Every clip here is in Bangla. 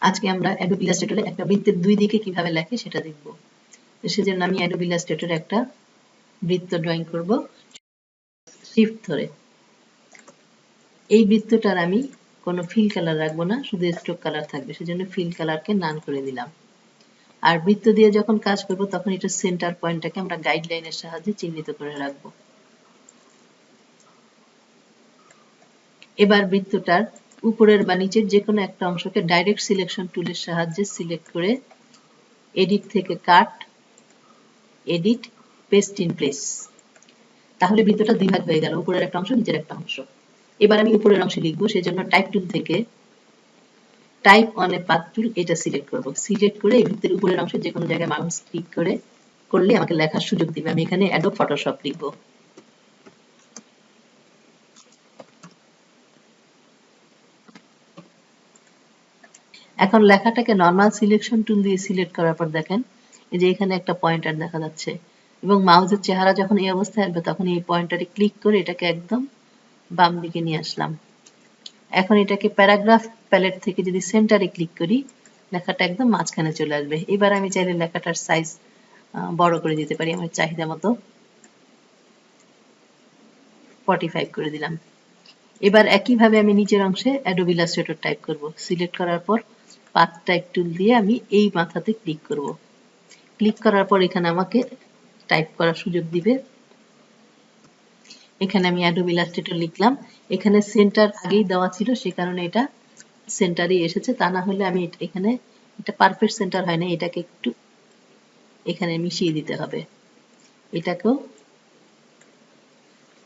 আজকে আমরা অ্যাডোব ইলাস্ট্রেটরে একটা বৃত্তের দুই দিকে কিভাবে লেখে সেটা দেখব। সেজন্য আমি অ্যাডোব ইলাস্ট্রেটরে একটা বৃত্ত ড্রয়িং করব শিফট ধরে। এই বৃত্তটার আমি কোনো ফিল কালার রাখবো না, শুধু স্ট্রোক কালার থাকবে, সেজন্য ফিল কালারকে নান করে দিলাম। আর বৃত্ত দিয়ে যখন কাজ করব তখন এটা সেন্টার পয়েন্টটাকে আমরা গাইডলাইনের সাহায্যে চিহ্নিত করে রাখবো। এবার বৃত্তটার উপরের বা নিচের যে কোনো একটা অংশকে ডাইরেক্ট সিলেকশন টুলের সাহায্যে সিলেক্ট করে এডিট থেকে কাট, এডিট, পেস্ট ইন প্লেস। তাহলে বৃত্তটা দুই ভাগ হয়ে গেল, উপরের একটা অংশ, নিচের একটা অংশ। এবার আমি উপরের অংশে লিখবো, সেজন্য টাইপ টুল থেকে টাইপ অন এ পাথ টুল এটা সিলেক্ট করব। সিলেক্ট করে এই বৃত্তের উপরের অংশে যে কোনো জায়গায় মাউস ক্লিক করলে আমাকে লেখার সুযোগ দিবে। আমি এখানে অ্যাডোব ফটোশপ লিখব। এখন লেখাটাকে নরমাল সিলেকশন টুল দিয়ে সিলেক্ট করার পর দেখেন এই যে এখানে একটা পয়েন্টার দেখা যাচ্ছে, এবং মাউসের চেহারা যখন এই অবস্থায় আসবে তখন এই পয়েন্টারে ক্লিক করে এটাকে একদম বাম দিকে নিয়ে আসলাম। এখন এটাকে প্যারাগ্রাফ প্যালেট থেকে যদি সেন্টারে ক্লিক করি, লেখাটা একদম মাঝখানে চলে আসবে। এবার আমি চাইলে লেখাটার সাইজ বড় করে দিতে পারি আমার চাহিদা মতো, 45 করে দিলাম। এবার একইভাবে আমি নিচের অংশে অ্যাডোব ইলাস্ট্রেটর টাইপ করব। সিলেক্ট করার পর পাথ টাইপ টুল দিয়ে আমি এই মাথাতে ক্লিক করব। ক্লিক করার পর এখানে আমাকে টাইপ করার সুযোগ দিবে। এখানে আমি অ্যাডোব ইলাস্ট্রেটর লিখলাম। এখানে সেন্টার আগেই দেওয়া ছিল, সে কারণে এটা সেন্টারে এসেছে, তা না হলে আমি এখানে এটা পারফেক্ট সেন্টার হয় না, এটাকে একটু এখানে মিশিয়ে দিতে হবে। এটাকেও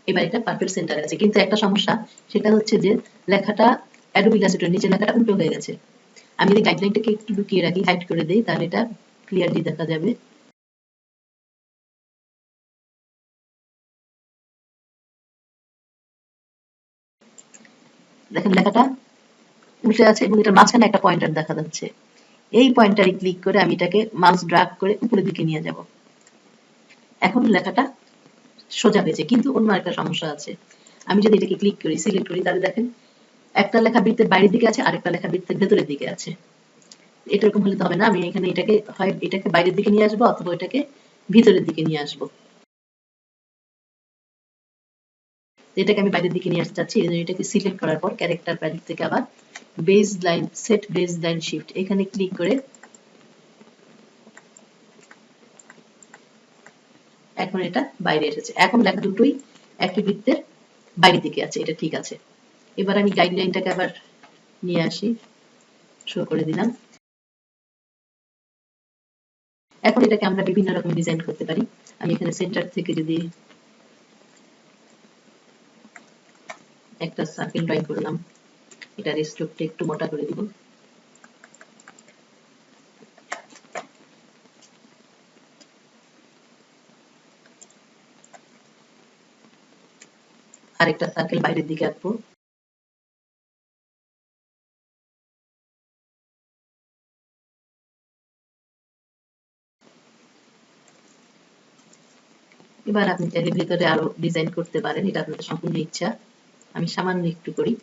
এবার এটা পারফেক্ট সেন্টারে আছে, কিন্তু একটা সমস্যা, সেটা হচ্ছে যে লেখাটা অ্যাডোব ইলাস্ট্রেটর নিচে লেখাটা উল্টো হয়ে গেছে। আমি যদি গাইডলাইনটাকে একটু লুকিয়ে রাখি, হাইড করে দেই, তাহলে এটা ক্লিয়ারলি দেখা যাবে। দেখেন লেখাটা উল্টে আছে এবং এটার মাঝখানে একটা পয়েন্টার দেখা যাচ্ছে। এই পয়েন্টারে ক্লিক করে আমি এটাকে মাউস ড্র্যাগ করে উপরের দিকে নিয়ে যাব। এখন লেখাটা সোজা হয়েছে, কিন্তু অন্য একটা সমস্যা আছে। আমি যদি এটাকে ক্লিক করি, সিলেক্ট করি, তাহলে দেখেন একটা লেখা বৃত্তের বাইরের দিকে আছে, আরেকটা লেখা বৃত্তের ভেতরের দিকে আছে। এটা এরকম হলে তো হবে না, আমি এখানে এটাকে হয় এটাকে বাইরের দিকে নিয়ে আসবো অথবা এটাকে ভিতরের দিকে নিয়ে আসবো। এটাকে আমি বাইরের দিকে নিয়ে আসতে চাচ্ছি, এই জন্য এটাকে সিলেক্ট করার পর ক্যারেক্টার প্যালেট থেকে আবার base line, set base line shift, এখানে ক্লিক করে এখন এটা বাইরে এসেছে। এখন লেখা দুটোই একই বৃত্তের বাইরের দিকে আছে, এটা ঠিক আছে। এবার আমি গাইডলাইনটাকে আবার নিয়ে আসি, শো করে দিলাম। এখন এটাকে আমরা বিভিন্ন রকম ডিজাইন করতে পারি। আমি এখানে সেন্টার থেকে যদি একটা সার্কেল ড্রয়িং করলাম, এটার স্ট্রোকটা একটু মোটা করে দিব। আরেকটা সার্কেল বাইরের দিকে আঁকবো। এবার আপনি চাইলে ভেতরে আরো ডিজাইন করতে পারেন, এটা আপনাদের সম্পূর্ণ ইচ্ছা। আমি সামান্য একটু করি।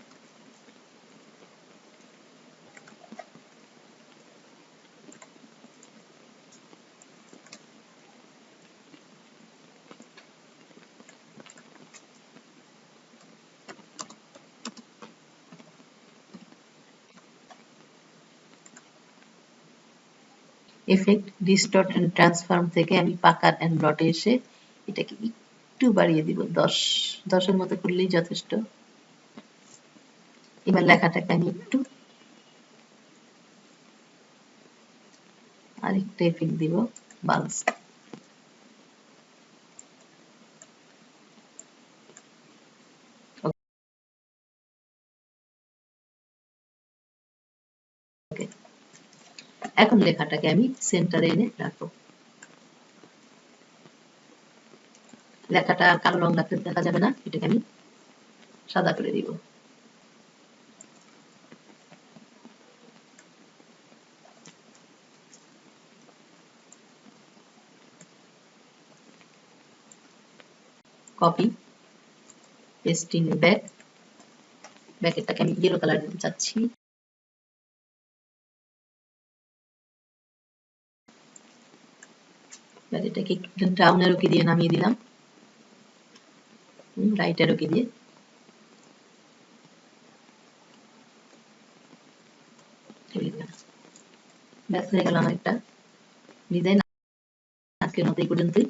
এফেক্ট, ডিস্টর্ট এন্ড ট্রান্সফর্ম থেকে আমি পাকার এন্ড ডটে এসে এটাকে একটু বাড়িয়ে দিব, 10-এর মতো করলেই যথেষ্ট। এবার লেখাটাকে আমি একটু আরেকটা এফেক্ট দিব, বালস। ওকে, এখন লেখাটাকে আমি সেন্টারে এনে রাখবো। লেখাটা কালো রং রাখতে দেখা যাবে না, এটাকে আমি সাদা করে দিব। কপি, পেস্ট ইন ব্যাক, ব্যাকেটটাকে আমি ইয়েলো কালার দিতে চাচ্ছি। এবার এটাকে ডাউন অ্যারো কি দিয়ে নামিয়ে দিলাম, রাইট অ্যারো কি দিয়ে। ব্যাস হয়ে গেল আমার একটা ডিজাইন। আজকের মতো এই পর্যন্তই।